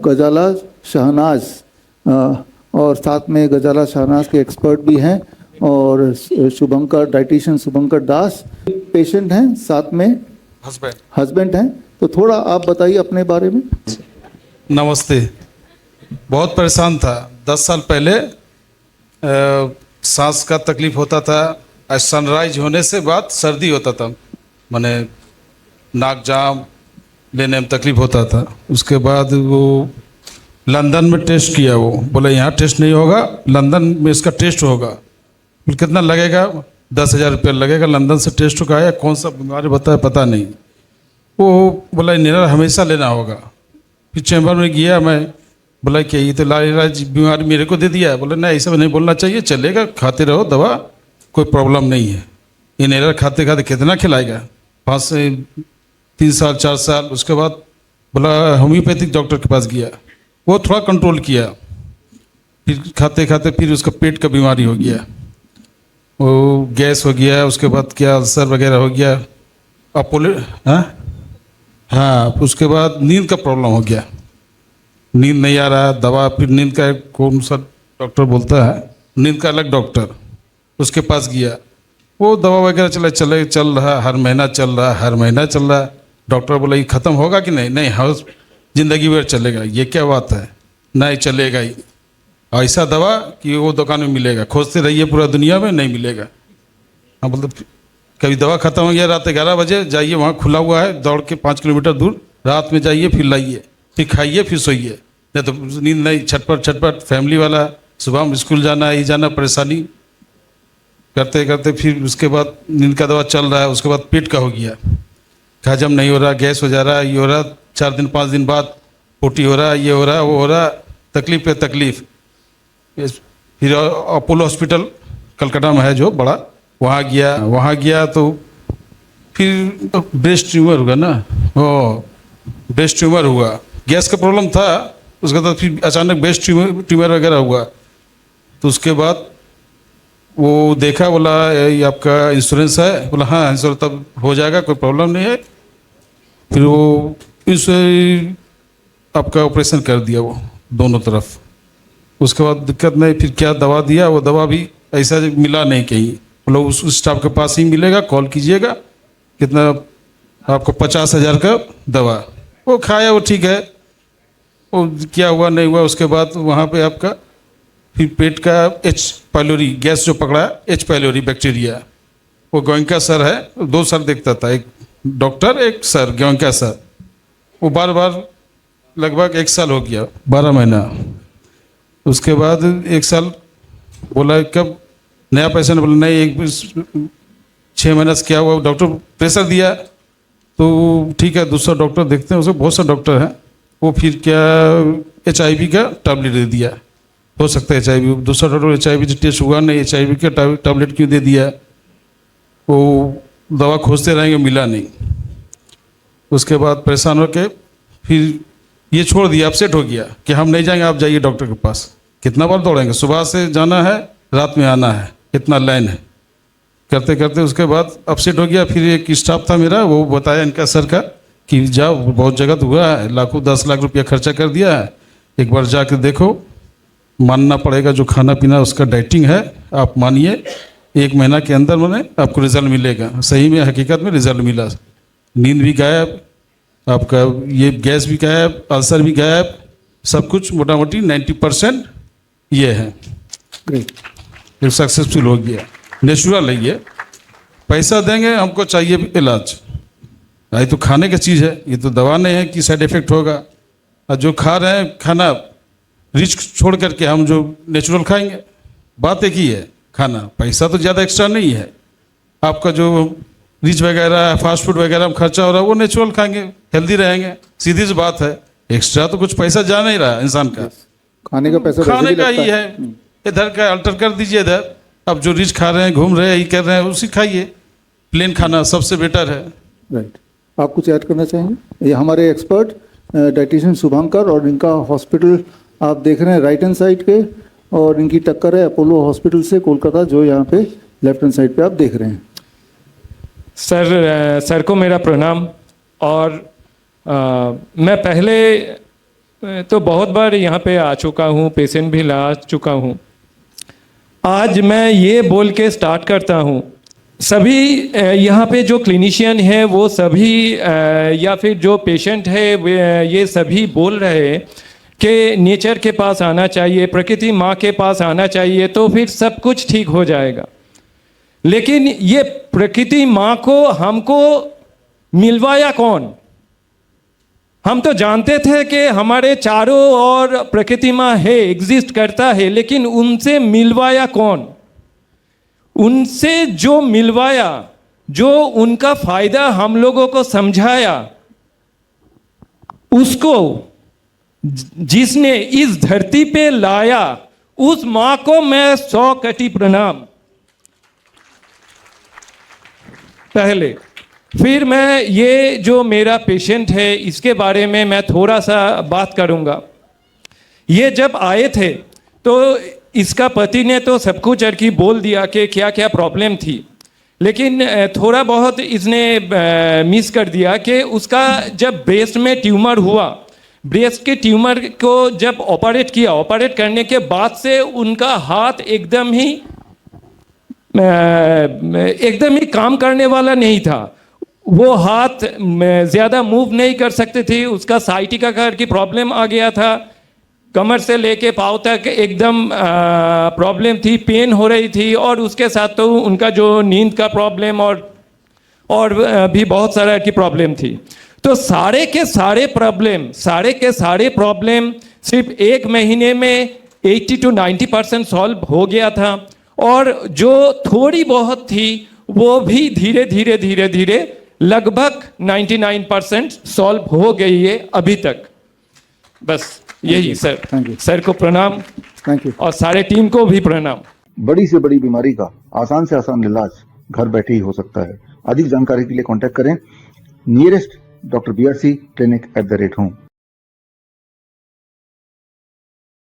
गजाला शहनाज और साथ में गजाला शहनाज के एक्सपर्ट भी हैं और शुभंकर डाइटिशियन शुभंकर दास पेशेंट हैं, साथ में हस्बैंड हैं। तो थोड़ा आप बताइए अपने बारे में। नमस्ते। बहुत परेशान था 10 साल पहले, सांस का तकलीफ होता था। सनराइज होने से बाद सर्दी होता था, माने नाक जाम लेने में तकलीफ होता था। उसके बाद वो लंदन में टेस्ट किया, वो बोला यहाँ टेस्ट नहीं होगा, लंदन में इसका टेस्ट होगा। फिर कितना लगेगा? 10,000 रुपये लगेगा। लंदन से टेस्ट का आया, कौन सा बीमारी बताया पता नहीं। वो बोला इन्हेलर हमेशा लेना होगा। फिर चैम्बर में गया मैं, बोला कि ये तो लाइलाज बीमारी मेरे को दे दिया। बोला नहीं, ऐसा नहीं बोलना चाहिए, चलेगा, खाते रहो दवा, कोई प्रॉब्लम नहीं है। इन्हेलर खाते खाते कितना खिलाएगा? 5 से 3 साल 4 साल। उसके बाद बोला होम्योपैथिक डॉक्टर के पास गया, वो थोड़ा कंट्रोल किया। फिर खाते खाते फिर उसका पेट का बीमारी हो गया, वो गैस हो गया। उसके बाद क्या अल्सर वगैरह हो गया, अपोलो। हाँ, उसके बाद नींद का प्रॉब्लम हो गया, नींद नहीं आ रहा। दवा फिर नींद का कौन सा डॉक्टर बोलता है, नींद का अलग डॉक्टर, उसके पास गया। वो दवा वगैरह चल रहा, हर महीना चल रहा। डॉक्टर बोला ये ख़त्म होगा कि नहीं? नहीं, हाँ ज़िंदगी भर चलेगा। ये क्या बात है? नहीं चलेगा ही। ऐसा दवा कि वो दुकान में मिलेगा, खोजते रहिए पूरा दुनिया में, नहीं मिलेगा। हाँ, मतलब कभी दवा ख़त्म हो गया, रात 11 बजे जाइए, वहाँ खुला हुआ है, दौड़ के 5 किलोमीटर दूर रात में जाइए, फिर लाइए, फिर खाइए, फिर सोइए। नहीं तो नींद नहीं, छटपट फैमिली वाला, सुबह में स्कूल जाना, ये जाना, परेशानी करते करते फिर उसके बाद नींद का दवा चल रहा है। उसके बाद पेट का हो गया, हजम नहीं हो रहा, गैस हो जा रहा, ये हो रहा। 4 दिन 5 दिन बाद पोटी हो रहा, ये हो रहा, वो हो रहा, तकलीफ पे तकलीफ। फिर अपोलो हॉस्पिटल कलकत्ता में है जो बड़ा, वहाँ गया तो फिर ब्रेस्ट ट्यूमर हुआ ना, ब्रेस्ट ट्यूमर हुआ। गैस का प्रॉब्लम था, उसके बाद फिर अचानक ब्रेस्ट ट्यूमर वगैरह हुआ। तो उसके बाद वो देखा, बोला ये आपका इंश्योरेंस है? बोला हाँ इंश्योरेंस, तब हो जाएगा, कोई प्रॉब्लम नहीं है। फिर वो आपका ऑपरेशन कर दिया, वो दोनों तरफ। उसके बाद दिक्कत नहीं, फिर क्या दवा दिया, वो दवा भी ऐसा मिला नहीं कहीं। बोला उस स्टाफ के पास ही मिलेगा, कॉल कीजिएगा, कितना आपको 50,000 का दवा। वो खाया, वो ठीक है, वो क्या हुआ नहीं हुआ। उसके बाद वहाँ पे आपका फिर पेट का एच पाइलोरी गैस जो पकड़ा, एच पाइलोरी बैक्टीरिया, वो गोयनका सर है, 2 सर देखता था, एक डॉक्टर एक सर, गोयनका सर। वो बार लगभग 1 साल हो गया, 12 महीना। उसके बाद 1 साल बोला कब नया पेशेंट, बोला नहीं 6 महीना से क्या हुआ। डॉक्टर प्रेशर दिया तो ठीक है, दूसरा डॉक्टर देखते हैं, उसमें बहुत सारे डॉक्टर हैं। वो फिर क्या HIV का टैबलेट दे दिया, हो सकता है HIV। दूसरा डॉक्टर HIV टेस्ट हुआ नहीं, HIV का टैबलेट क्यों दे दिया? वो दवा खोजते रहेंगे, मिला नहीं। उसके बाद परेशान होकर फिर ये छोड़ दिया, अपसेट हो गया कि हम नहीं जाएंगे, आप जाइए डॉक्टर के पास। कितना बार दौड़ेंगे, सुबह से जाना है, रात में आना है, इतना लाइन है, करते करते उसके बाद अपसेट हो गया। फिर एक स्टाफ था मेरा, वो बताया इनका सर का कि जाओ, बहुत जगह हुआ है, लाखों 10 लाख रुपया खर्चा कर दिया है, एक बार जाकर देखो, मानना पड़ेगा। जो खाना पीना उसका डाइटिंग है, आप मानिए, 1 महीना के अंदर मैंने आपको रिजल्ट मिलेगा। सही में हकीकत में रिजल्ट मिला, नींद भी गायब, आपका ये गैस भी गायब, अल्सर भी गायब, सब कुछ मोटा मोटी 90% ये है। ग्रेट, एक सक्सेसफुल हो गया, नेचुरल है ये। पैसा देंगे, हमको चाहिए इलाज। ये तो खाने की चीज़ है, ये तो दवा नहीं है कि साइड इफेक्ट होगा। और जो खा रहे हैं खाना रिच छोड़ करके हम जो नेचुरल खाएंगे, बात एक ही है। खाना पैसा तो ज़्यादा एक्स्ट्रा नहीं है, आपका जो रिच वगैरह फास्ट फूड वगैरह में खर्चा हो रहा है वो नेचुरल खाएंगे, हेल्दी रहेंगे, सीधी सी बात है। एक्स्ट्रा तो कुछ पैसा जा नहीं रहा इंसान का, खाने का पैसा खाने का ही है। इधर का अल्टर कर दीजिए, इधर अब जो रिच खा रहे हैं, घूम रहे हैं, ये कर रहे हैं, उसी खाइए। प्लेन खाना सबसे बेटर है। राइट, आप कुछ ऐड करना चाहेंगे? ये हमारे एक्सपर्ट डाइटिशियन शुभंकर, और इनका हॉस्पिटल आप देख रहे हैं राइट हैंड साइड के, और इनकी टक्कर है अपोलो हॉस्पिटल से कोलकाता, जो यहाँ पे लेफ्ट हैंड साइड पे आप देख रहे हैं। सर को मेरा प्रणाम। और मैं पहले तो बहुत बार यहाँ पे आ चुका हूँ, पेशेंट भी ला चुका हूँ। आज मैं ये बोल के स्टार्ट करता हूँ, सभी यहाँ पे जो क्लिनिशियन है वो सभी या फिर जो पेशेंट है ये सभी बोल रहे हैं कि नेचर के पास आना चाहिए, प्रकृति माँ के पास आना चाहिए, तो फिर सब कुछ ठीक हो जाएगा। लेकिन ये प्रकृति माँ को हमको मिलवाया कौन? हम तो जानते थे कि हमारे चारों ओर प्रकृति माँ है, एग्जिस्ट करता है, लेकिन उनसे मिलवाया कौन? उनसे जो मिलवाया, जो उनका फायदा हम लोगों को समझाया, उसको जिसने इस धरती पे लाया, उस माँ को मैं 100 कोटि प्रणाम। पहले फिर मैं ये जो मेरा पेशेंट है इसके बारे में मैं थोड़ा सा बात करूंगा। ये जब आए थे तो इसका पति ने तो सब कुछ अर्की बोल दिया कि क्या क्या प्रॉब्लम थी, लेकिन थोड़ा बहुत इसने मिस कर दिया कि उसका जब ब्रेस्ट में ट्यूमर हुआ, ब्रेस्ट के ट्यूमर को जब ऑपरेट किया, ऑपरेट करने के बाद से उनका हाथ एकदम ही काम करने वाला नहीं था। वो हाथ ज़्यादा मूव नहीं कर सकते थे, उसका साइटिका की प्रॉब्लम आ गया था, कमर से लेके पाँव तक एकदम प्रॉब्लम थी, पेन हो रही थी, और उसके साथ तो उनका जो नींद का प्रॉब्लम और भी बहुत सारा की प्रॉब्लम थी। तो सारे के सारे प्रॉब्लम सिर्फ 1 महीने में 80 to 90% सॉल्व हो गया था, और जो थोड़ी बहुत थी वो भी धीरे धीरे लगभग 99% सॉल्व हो गई है अभी तक। बस यही सर, Thank you. सर को प्रणाम, थैंक यू। और सारे टीम को भी प्रणाम। बड़ी से बड़ी बीमारी का आसान से आसान इलाज घर बैठे ही हो सकता है। अधिक जानकारी के लिए कांटेक्ट करें nearest doctor BRC clinic @ home.